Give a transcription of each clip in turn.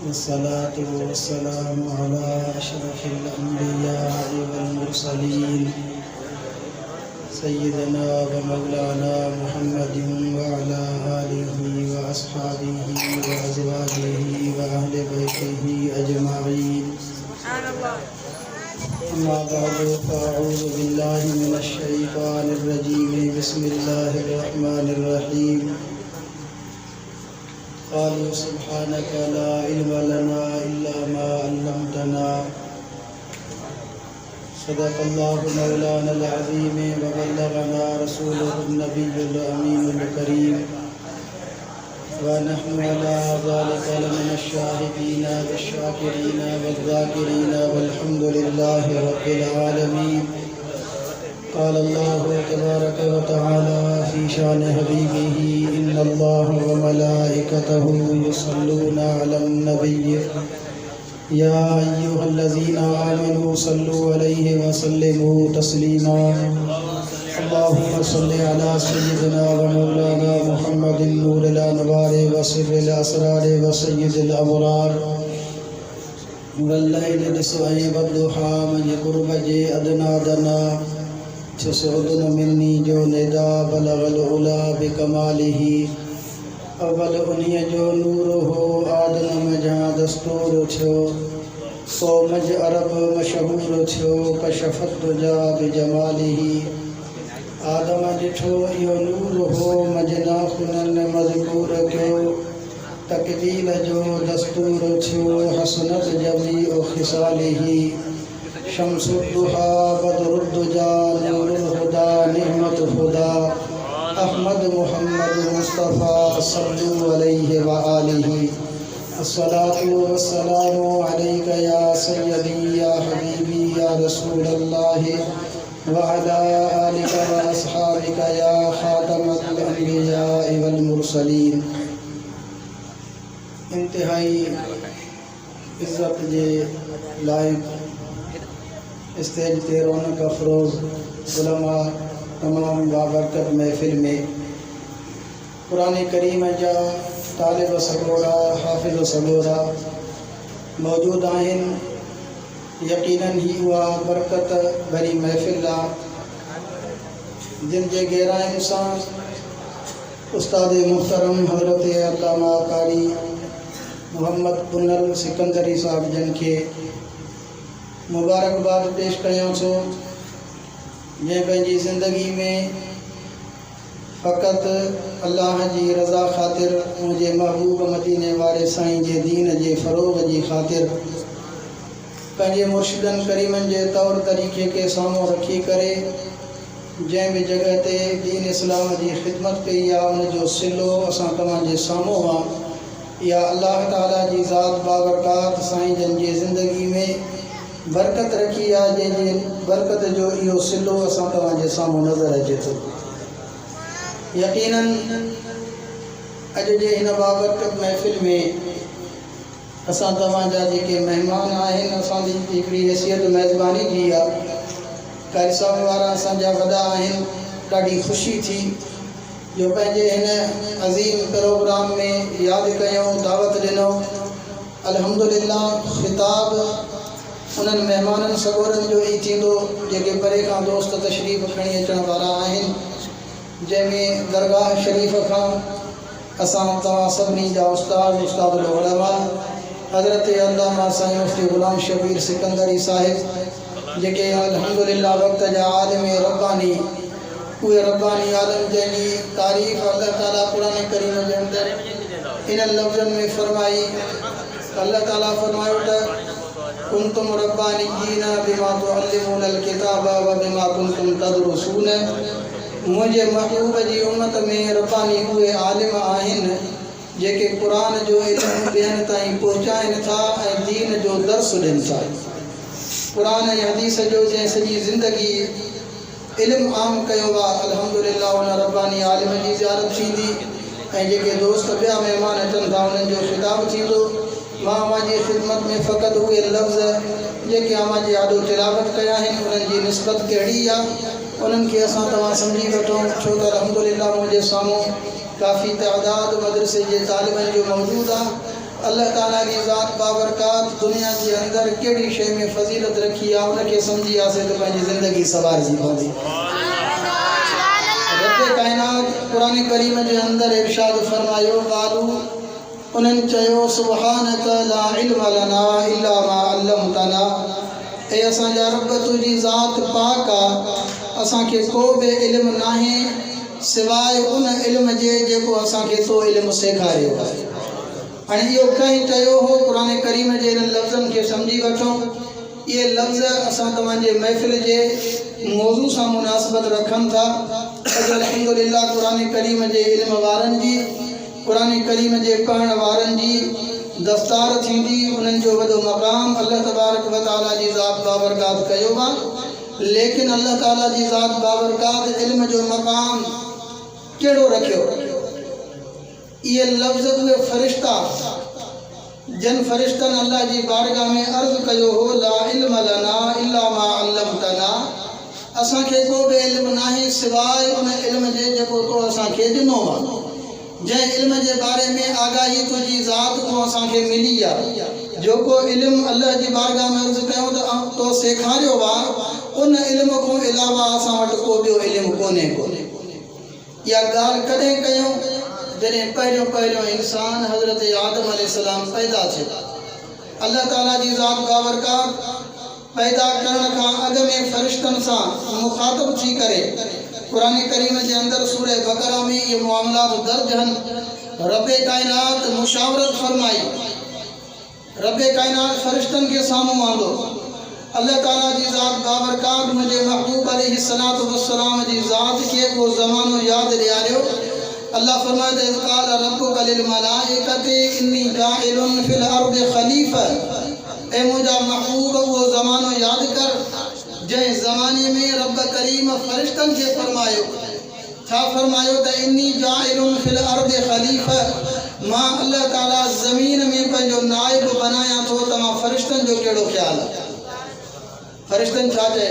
वस्सलातु वस्सलामु अला अशरफिल अंबियाइ वल मुरसलीन सय्यदना व मौलाना मुहम्मदिन व अला आलिहि व अस्हाबिहि व अज़वाजिहि व अहले बैतिहि अजमाईन। अम्मा बअदु फ़अऊज़ु बिल्लाहि मिनश शैतानिर रजीम। बिस्मिल्लाहिर रहमानिर रहीम। क़ालू सुब्हानक ला इल्म लना इल्ला मा अल्लमतना। सदक़ल्लाहु मौलानल अज़ीम व बल्लगना रसूलुहुन नबियुल अमीनुल करीम व नहनु अला ज़ालिका लमिनश शाहिदीन वश्शाकिरीन वज़्ज़ाकिरीन वल्हम्दुलिल्लाहि रब्बिल आलमीन। क़ाल अल्लाहु तबारक व तआला फ़ी शान हबीबिही इन्नल्लाहा व मलाइकतहु युसल्लूना अलन नबिय्य या अय्युहल्लज़ीना आमनू सल्लु अलैहि व सल्लिमू तस्लीमा। अल्लाहुम्मा सल्लि अला सय्यिदिना व मौलाना मुहम्मदिन नूरिल अनवार व सिर्रिल असरार व सय्यिदिल अबरार वल्लैलि निस्फ़हि वद्दुहा मन क़ुर्ब जे अदना दना छसुदन मिन्नी जो निदा बलगल उला बिकमालिही अवल उन्हीअ जो नूर हो आदम मजा दस्तूर थियो सो मज अरब मशहूर थियो कशफत दुजा बिजमालिही। आदम ॾिठो इहो नूर हो मजना खुनन मज़कूर कयो तकदीर जो दस्तूर थियो हसनत जमी ओ खिसालिही। शम्सुद्दुहा बदरुद्दुजा नूरुल हुदा निअमत हुदा अहमद मुहम्मद मुस्तफ़ा सल्लु अलैहि व आलिहि। अस्सलातु वस्सलामु अलैका या सय्यदी या हबीबी या रसूलल्लाह व अला आलिका व अस्हाबिका या खातमल अंबिया वल मुरसलीन। इंतहाई इज़्ज़त जे लायक स्टेज ते रौनक अफरोज़ उलमा तमाम बाबरकत महफ़िल में कुरान करीम जा तालिब सगोरा हाफ़िज़ सगोरा मौजूद आहिनि। यकीनन ही उहा बरकत भरी महफ़िल आहे जिन जे गहराइनि सां उस्ताद मुहतरम हज़रत अल्लामा कारी मोहम्मद पुनल सिकंदरी साहब जन खे मुबारकबाद पेश कयां थो जंहिं पंहिंजी ज़िंदगी में फ़क़ति अल्लाह जी रज़ा ख़ातिर मुंहिंजे महबूब मदीने वारे साईं जे दीन जे फ़रोग़ जी ख़ातिर पंहिंजे मुर्शिदनि करीमनि जे तौर तरीक़े खे साम्हूं रखी करे जंहिं बि जॻह ते दीन इस्लाम जी ख़िदमत कई आहे उनजो सिलो असां तव्हांजे साम्हूं आहे। इहा अल्लाह ताला जी ज़ात बाबरकात साईं जन जी ज़िंदगी में बरकत रखी आहे जंहिंजे बरकत जो इहो सिलो असां तव्हांजे साम्हूं नज़र अचे थो। यकीनन अॼु जे हिन बाबरकत महफ़िल में असां तव्हांजा जेके महिमान आहिनि असांजी हिकिड़ी हैसियत मेज़बानी जी आहे। कारी साहब वारा असांजा वॾा आहिनि। ॾाढी ख़ुशी थी जो पंहिंजे हिन अज़ीम प्रोग्राम में यादि कयूं दावत ॾिनो। अल्हम्दुलिल्लाह ख़िताब उन्हनि महिमाननि सगोरनि जो ई थींदो जेके परे खां दोस्त तशरीफ़ खणी अचण वारा आहिनि जंहिंमें दरगाह शरीफ़ खां असां तव्हां सभिनी जा उस्तादुल उलमा हज़रत अल्लामा साईं मुफ्ती ग़ुलाम शबीर सिकंदरी साहिब जेके अल्हम्दुलिल्लाह वक़्त जा आलिम रब्बानी उहे रब्बानी आलम जंहिंजी तारीफ़ अल्लाह ताला क़ुरान करीम जे अंदरि इन लफ़्ज़नि में फरमाई। अल्लाह ताला फरमायो त कुंतुम रब्बानीयीन बिमा तुअल्लिमूनल किताब व बिमा कुंतुम तदरुसून। मुंहिंजे महबूब जी उम्मत में रब्बानी उहे आलिम आहिनि जेके क़ुरान जो इल्मु ॿियनि ताईं पहुचाइनि था ऐं दीन जो दर्स ॾियनि था। क़ुरान ऐं हदीस जो जंहिं सॼी ज़िंदगी इल्मु आम कयो आहे अल्हम्दुलिल्लाह उन रब्बानी आलिम जी ज़ियारत थींदी ऐं जेके दोस्त ॿिया महिमान अचनि था उन्हनि जो ख़िताब थींदो। मां जी ख़िदमत में फ़क़ति उहे लफ़्ज़ जेके अमां जी आॾो तिलावत कया आहिनि उन्हनि जी निस्बत कहिड़ी आहे उन्हनि खे असां तव्हां सम्झी वठो छो त अल्हम्दुलिल्लाह मुंहिंजे साम्हूं काफ़ी तइदाद मदरसे जे तालिबनि जो मौजूदु आहे अल्लाह ताला की ज़ात बाबरकात दुनिया के अंदर केड़ी शइ में फजीलत रखी आहे उनके समझी आसे तो पंहिंजी ज़िंदगी सवारजी पवंदी। रब कायनात कुरान करीम के अंदर इरशाद फरमायो क़ालू उन्हनि चयो सुब्हानक ला इल्म लना इल्ला मा अल्लमतना ए असांजा रब तुझी ज़ात पाक आ असांखे को बि इल्म नाहे सिवाय उन इल्म जे जेको असांखे तो इल्म सेखारियो आहे। हाणे इहो कंहिं चयो हो कुरान करीम जे इन लफ़्ज़नि खे सम्झी वठो। इहे लफ़्ज़ असां तव्हांजे महफ़िल जे मौज़ू सां मुनासिबत रखनि था। अॼु अल्हम्दुलिल्लाह कुरान करीम जे इल्म वारनि जी कुरान करीम जे पढ़ण वारनि जी दस्तार थींदी उन्हनि जो वॾो मक़ाम अल्लाह तबारक व तआला जी ज़ात बाबरकात कयो आहे। लेकिन अल्लाह ताला जी ज़ात बाबरकात इल्म जो मक़ाम कहिड़ो रखियो? ये लफ्ज़ उहे फ़रिश्ता जन फ़रिश्तनि अल्लाह जी बारगाह में अर्ज़ कयो हो ला इल्म लना इल्ला मा अल्लमतना असांखे को बि इल्म नाहे सिवाय उन इल्म जे जेको तो असांखे ॾिनो आहे। जंहिं इल्म जे बारे में आगाही तुंहिंजी ज़ात को असांखे मिली आहे जेको इल्म अल्लाह जी बारगाह में अर्ज़ कयो त तो सेखारियो आहे उन इल्म खां अलावा असां वटि को ॿियो इल्म कोन्हे। इहा ॻाल्हि कॾहिं कयूं जॾहिं पहिरियों इंसान हज़रत आदम अलैहिस्सलाम पैदा थियो। अल्लाह ताला जी ज़ात बाबरकात पैदा करण खां अॻु में फ़रिश्तनि सां मुखातब थी करे कुरान करीम के अंदर सूरह बकरा में ये मामलात दर्ज हैं। रब्बे कायनात मुशावरत फरमाई। रब्बे कायनात फरिश्तन के सामू आंदो अल्लाह ताला जी ज़ात बाबरकात मुझे महबूब अलैहिस्सलातु वस्सलाम जी ज़ात के वो ज़मानो याद ॾियारियो। अल्लाह फरमाए इज़ क़ाल रब्बुका लिल मलाइकति इन्नी जाइलुन फिल अर्दि खलीफा ए मुझा महबूब वो ज़मानो याद कर जै ज़माने में रब करीम फरिश्तन के फरमायो था फरमायो त इन्नी जाइलुन फिल अर्दि खलीफा मां अल्लाह ताला ज़मीन में पंहिंजो नाइब बनाया थो त मां फरिश्तन जो कहिड़ो ख्याल आहे। फरिश्तन छा चए?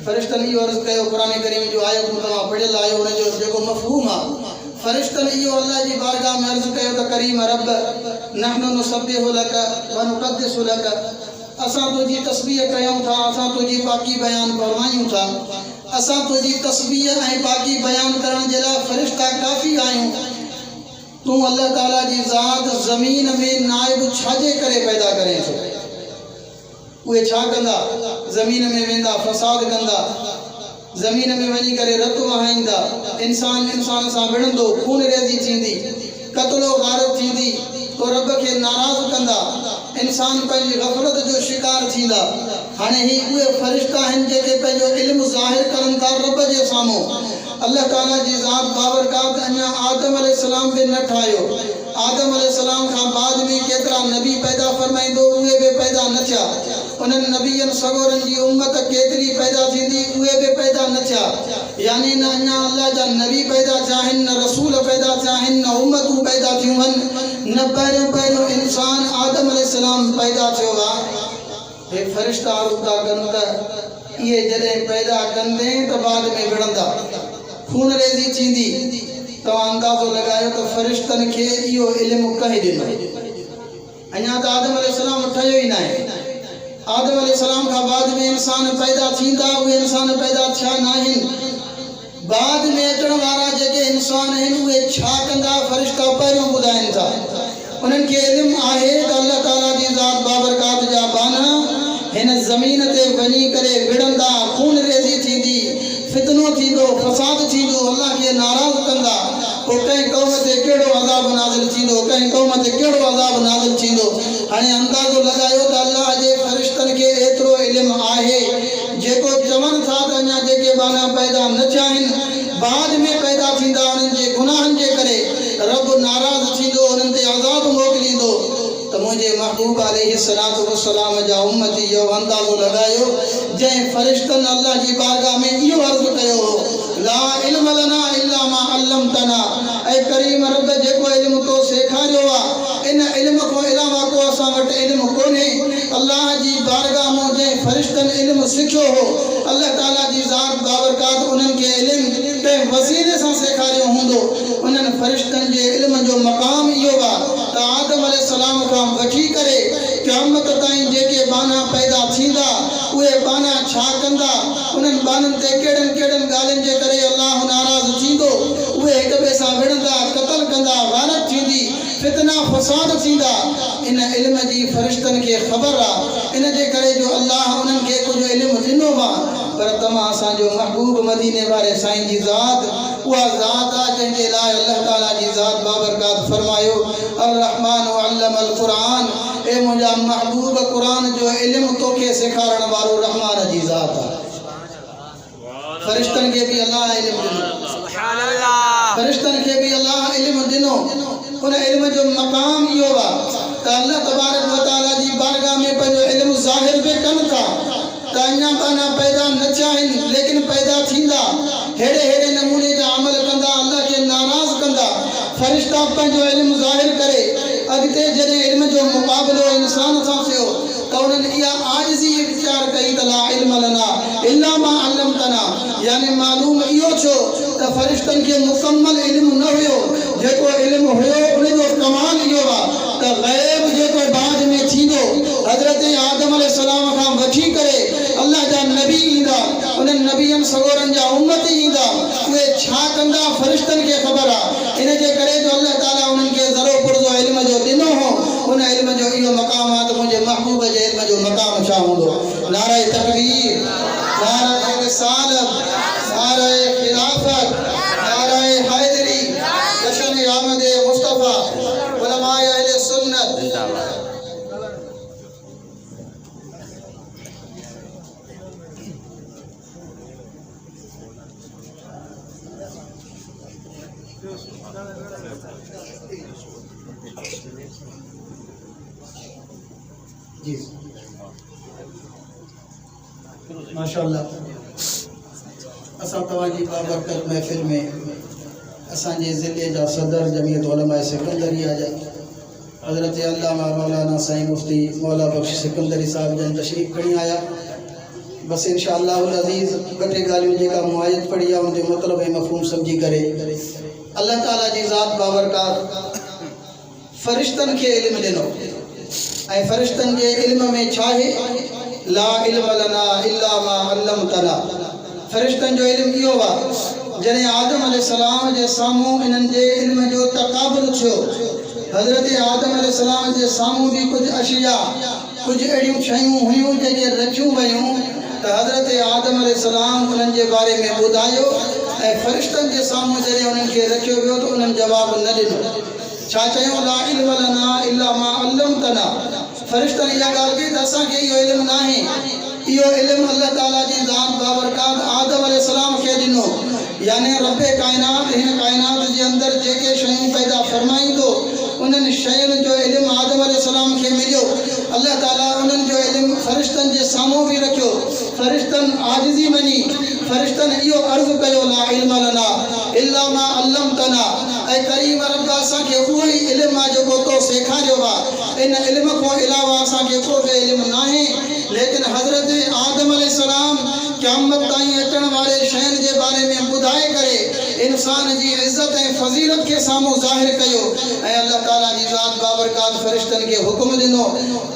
फरिश्तन इहो अर्ज़ कयो कुरान करीम जो आयत में तव्हां पढ़ियल आहियो उन जो जेको मफ़हूम आहे फरिश्तन इहो अल्लाह जी बारगाह में अर्ज़ कयो त करीम रब नहनु नुसब्बिहु लक व नुक़द्दिसु लक असां तुझी तस्बीह कयूं था असां तुझी पाकी बयान फरमायूं था असां तुझी तस्बीह ऐं पाकी बयान करण जे लाइ फरिश्ता काफ़ी आहियूं। तूं अल्लाह ताला जी ज़ात ज़मीन में नाइब छाजे करे पैदा करें थो? उहे छा कंदा? ज़मीन में वेंदा फसाद कंदा ज़मीन में वञी करे रत वहाईंदा इंसान इंसान सां विढ़ंदो खून रेज़ी थींदी क़त्लो गारत थींदी तो रब के नाराज़ कंदा इंसान पंहिंजी गफ़लत जो शिकार थींदा। हाणे ही उहे फरिश्ता आहिनि जेके पंहिंजो इल्म ज़ाहिर करनि था रब जे साम्हूं। अल्लाह ताला जी ज़ात बाबरकात अञा आदम अलैहिस्सलाम बि न ठाहियो। आदम अलैहिस्सलाम खां बाद में केतिरा नबी पैदा फरमाईंदो उहे बि पैदा न थिया। उन्हनि नबीअनि सगोरनि जी उम्मत केतिरी पैदा थींदी उहे बि पैदा न थिया। यानी न अञा अल्लाह जा नबी पैदा थिया आहिनि न रसूल पैदा थिया आहिनि न उम्मतूं पैदा थियूं आहिनि न पहिरियों इंसान आदम अलैहिस्सलाम पैदा थियो आहे। हे फरिश्ता अर्ज़ कनि त इहे जॾहिं पैदा कंदे त बाद में विढ़ंदा खून रेज़ी थींदी। तव्हां अंदाज़ो लॻायो त फरिश्तनि खे इहो इल्मु कंहिं ॾिनो? अञा त आदम अलैहिस्सलाम ठहियो ई न आहे। आदम अलैहिस्सलाम खां बाद में इंसान पैदा थींदा उहे इंसान पैदा थिया न आहिनि। बाद में अचण वारा जेके इंसान आहिनि उहे छा कंदा फरिश्ता पहिरियों ॿुधाइनि था। उन्हनि खे इल्मु आहे त अल्लाह ताला जी ज़ात बाबरकात जा बाना हिन ज़मीन ते वञी करे विढ़ंदा खून रेज़ी थींदी फितनो थींदो फसाद थींदो अल्लाह खे नाराज़ कंदा पोइ कंहिं क़ौम ते कहिड़ो अज़ाब नाज़िल थींदो कंहिं क़ौम ते कहिड़ो अज़ाब नाज़िल थींदो। हाणे अंदाज़ो लॻायो त अल्लाह जे फरिश्तनि खे एतिरो इल्मु आहे जेको चवनि था त अञा जेके बाना पैदा न थिया आहिनि बाद में पैदा थींदा उन्हनि जे गुनाहनि जे करे रब नाराज़ थींदो उन्हनि ते अज़ाब मोकिलींदो त मुंहिंजे महबूब अलैहिस्सलातु वस्सलाम जा उम्मती इहो अंदाज़ो लॻायो जंहिं फरिश्तनि अल्लाह जी बारगाह में इहो अर्ज़ु कयो ला इल्म लना इल्ला मा अल्लमतना ऐं करीम रब जेको इल्मु तो सेखारियो आहे इन इल्म खां अलावा को असां वटि इल्मु कोन्हे। अल्लाह जी बारगाह में जंहिं फरिश्तनि इल्मु सिखियो हो अल्लाह ताला जी ज़ात बाबरकात उन्हनि खे इल्मु कंहिं वसीले सां सेखारियो हूंदो। उन्हनि फरिश्तनि जे इल्म जो मक़ाम इहो आहे त आदम अलैहिस्सलाम छा कंदा उन्हनि बाननि ते कहिड़नि कहिड़नि ॻाल्हियुनि जे करे अल्लाह नाराज़ थींदो उहे हिक ॿिए सां विढ़ंदा क़त्ल कंदा वारत थींदी फितना फसाद थींदा इन इल्म जी फ़रिश्तनि खे ख़बर आहे इन जे करे जो अल्लाह उन्हनि खे कुझु इल्मु ॾिनो आहे पर तव्हां असांजो महबूब मदीने वारे साईं जी ज़ात उहा ज़ात आहे जंहिंजे लाइ अल्लाह ताला जी ज़ात बाबरकात फरमायो अर रहमान अल्लमल क़ुरान ए मुंहिंजा महबूब क़ुरान जो इल्मु तोखे सेखारण वारो रहमान जी ज़ात आहे फ़रिश्तनि खे बि अल्लाह इल्मु ॾिनो सुभान अल्लाह फ़रिश्तनि खे बि अल्लाह इल्मु ॾिनो उन इल्म जो मक़ाम इहो आहे त अल्लाह तबारक व तआला जी बारगाह में पंहिंजो इल्मु ज़ाहिर बि कनि था त अञा पाना पैदा न थिया आहिनि लेकिन पैदा थींदा हेड़े हेड़े नमूने जा अमल कंदा अल्लाह खे नाराज़ कंदा फ़रिश्ता पंहिंजो इल्मु ज़ाहिर करे अॻिते जॾहिं इल्म जो मुक़ाबिलो इंसान सां थियो त उन्हनि इहा आजिज़ी इख़्तियार कई त ला इल्म लना इल्ला मा अल्लमतना यानी मालूम इहो छो त फ़रिश्तनि खे मुकम्मल इल्मु न हुयो जेको इल्मु हुयो उनजो कमाल इहो आहे त ग़ैब जेको बाद में थींदो हज़रत आदम अलैहिस्सलाम खां वठी करे अल्लाह जा नबी ईंदा उन्हनि नबियनि सगोरनि जा उम्मत ईंदा उहे छा कंदा फ़रिश्तनि खे ख़बर आहे इन जे करे जो अल्लाह ताला उन्हनि खे ज़रो पुरज़ो इल्म जो ॾिनो हो उन इल्म जो इहो मक़ाम आहे त मुंहिंजे महबूब जे इल्म जो मक़ाम छा हूंदो नारे तकबीर नारे रिसालत नारे खिलाफत नारे हैदरी जश्न आमद मुस्तफ़ा उलमाए अहले सुन्नत जी माशाअल्लाह असां तव्हांजी बाबरकत महफ़िल में असांजे ज़िले जा सदर जमीयत उलमाए सिकंदरिया जा हज़रत अल्लामा मौलाना साईं मुफ्ती मौला बख्श सिकंदरी साहब जन तशरीफ़ खणी आया बस इंशाअल्लाह उल अज़ीज़ ॿ टे ॻाल्हियूं जेका मुआयत पढ़ी आहे उनजो मतिलबु ऐं मफ़हूम सम्झी करे अल्लाह ताला जी ज़ात बाबरकात फ़रिश्तनि खे इल्मु ॾिनो ऐं फ़रिश्तनि जे इल्म में छा आहे ला इल्म लना इल्ला मा अल्लमतना फ़रिश्तनि जो इल्मु इहो आहे जॾहिं आदम अलैहिस्सलाम जे साम्हूं इन्हनि जे इल्म जो तक़ाबुल थियो हज़रत आदम अलैहिस्सलाम जे साम्हूं बि कुझु अशिया कुझु अहिड़ियूं शयूं हुयूं जेके रखियूं वयूं त हज़रत आदम अलैहिस्सलाम उन्हनि जे बारे में ॿुधायो ऐं फ़रिश्तनि जे साम्हूं जॾहिं उन्हनि खे रखियो वियो त उन्हनि जवाबु न ॾिनो छा चयूं ला इल्म लना इल्ला मा अल्लमतना फ़रिश्तनि इहा ॻाल्हि कई त असांखे इहो इल्मु न आहे इहो इल्मु अल्लाह ताला जी ज़ात बाबरकात आदम अलैहिस्सलाम खे ॾिनो यानी रब काइनात हिन काइनात जे अंदरि जेके शयूं पैदा फरमाईंदो उन्हनि शयुनि जो इल्मु आदम अलैहिस्सलाम खे मिलियो अल्लाह ताला उन्हनि जो इल्मु फ़रिश्तनि जे साम्हूं बि रखियो फ़रिश्तनि आजिज़ी मञी फ़रिश्तनि इहो अर्ज़ु कयो ला इल्म लना इल्ला मा अल्लमतना ऐं करीम रब असांखे उहो ई इल्मु आहे जेको तो सेखारियो आहे इन इल्म खां अलावा असांखे को बि इल्मु न आहे लेकिन हज़रत आदम अलैहिस्सलाम क़यामत ताईं अचण वारे शयुनि जे बारे में ॿुधाए करे इंसान जी इज़त ऐं फ़ज़ीलत खे साम्हूं ज़ाहिर कयो ऐं अल्लाह ताला जी ज़ात बाबरकात फ़रिश्तनि खे हुकुम ॾिनो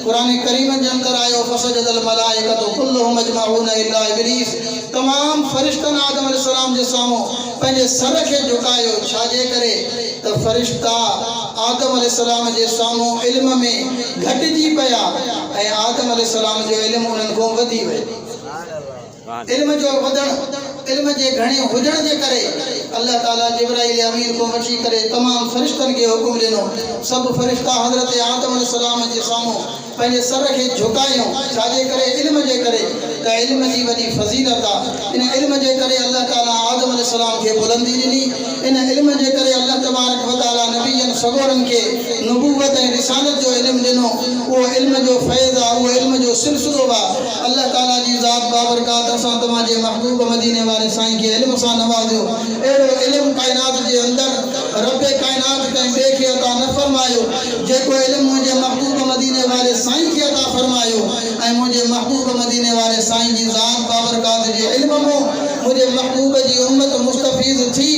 क़ुरान करीम जे अंदरि आयो फसजदल मलाइकतु कुल्लुहुम अजमऊन इल्ला इब्लीस तमाम फ़रिश्तनि आदम अलैहिस्सलाम जे साम्हूं पंहिंजे सर खे झुकायो छाजे करे त फ़रिश्ता आदम अलैहिस्सलाम जे साम्हूं इल्म में घटिजी पिया ऐं आदम अलैहिस्सलाम जो इल्मु उन्हनि खां वधी वियो इल्म जो वधण इल्म जे घणे हुजण जे करे अल्लाह ताला जिब्राइल अमीर को वठी करे तमाम फ़रिश्तनि खे हुकुम ॾिनो सभु फ़रिश्ता हज़रत आदम अलैहिस्सलाम जे साम्हूं पंहिंजे सर खे झुकायूं छाजे करे इल्म जे करे त इल्म जी वॾी फ़ज़ीलत आहे इन इल्म जे करे अल्लाह ताला आदम अलैहिस्सलाम खे बुलंदी ॾिनी इन इल्म जे करे अल्लाह तबारक व तआला नबियनि सगोरनि खे नबूवत ऐं रिसालत जो इल्मु ॾिनो उहो इल्म जो फैज़ आहे उहो इल्म जो सिलसिलो आहे अल्लाह ताला जी ज़ात बाबरकात असां तव्हांजे महबूब मदीने वारे साईं खे इल्म सां नवाज़ियो अहिड़ो इल्मु काइनात जे अंदरि रब काइनात कंहिं ॿिए खे अता न फरमायो जेको इल्मु मुंहिंजे महबूब मदीने वारे साईं खे अता फरमायो ऐं मुंहिंजे महबूब मदीने वारे साईं जी ज़ात बाबरकात जे इल्म में मुंहिंजे महबूब जी उम्मत मुस्तफ़ीज़ थी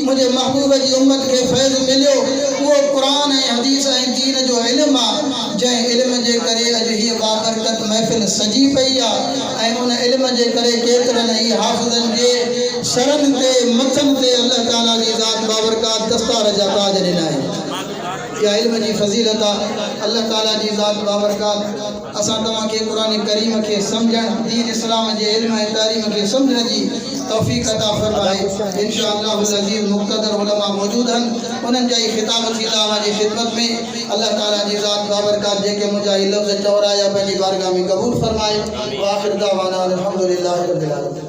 मुंहिंजे महबूब जी उम्मत खे फैज़ मिलियो उहो क़ुरान ऐं हदीस ऐं दीन जो इल्मु आहे जंहिं इल्म जे करे अॼु हीअ बाबरकत महफ़िल सजी पई आहे ऐं उन इल्म जे करे केतिरनि ई हाफ़िज़नि जे सरनि ते मथनि ते अल्लाह ताला जी ज़ात बाबरकात दस्तार जा ताज ॾिना आहिनि। या इल्म जी फज़ीलत अल्लाह ताला जी ज़ात बाबरकात असां तव्हां खे क़ुरान करीम के समझण दीन इस्लाम जे इल्म ऐं तालीम के समझण जी तौफ़ीक़ अता फरमाए। इंशाअल्लाह अज़ीज़ मुक़्तदर उलमा मौजूद आहिनि, उन्हनि जा ई ख़िताब थी तव्हां जी ख़िदमत में। अल्लाह ताला जी ज़ात बाबरकात जेके मुंहिंजा ही लफ़्ज़ चवराया पंहिंजी बारगाह में क़बूल फरमाए। व आख़िर दावाना अल्हम्दुलिल्लाहि रब्बिल आलमीन।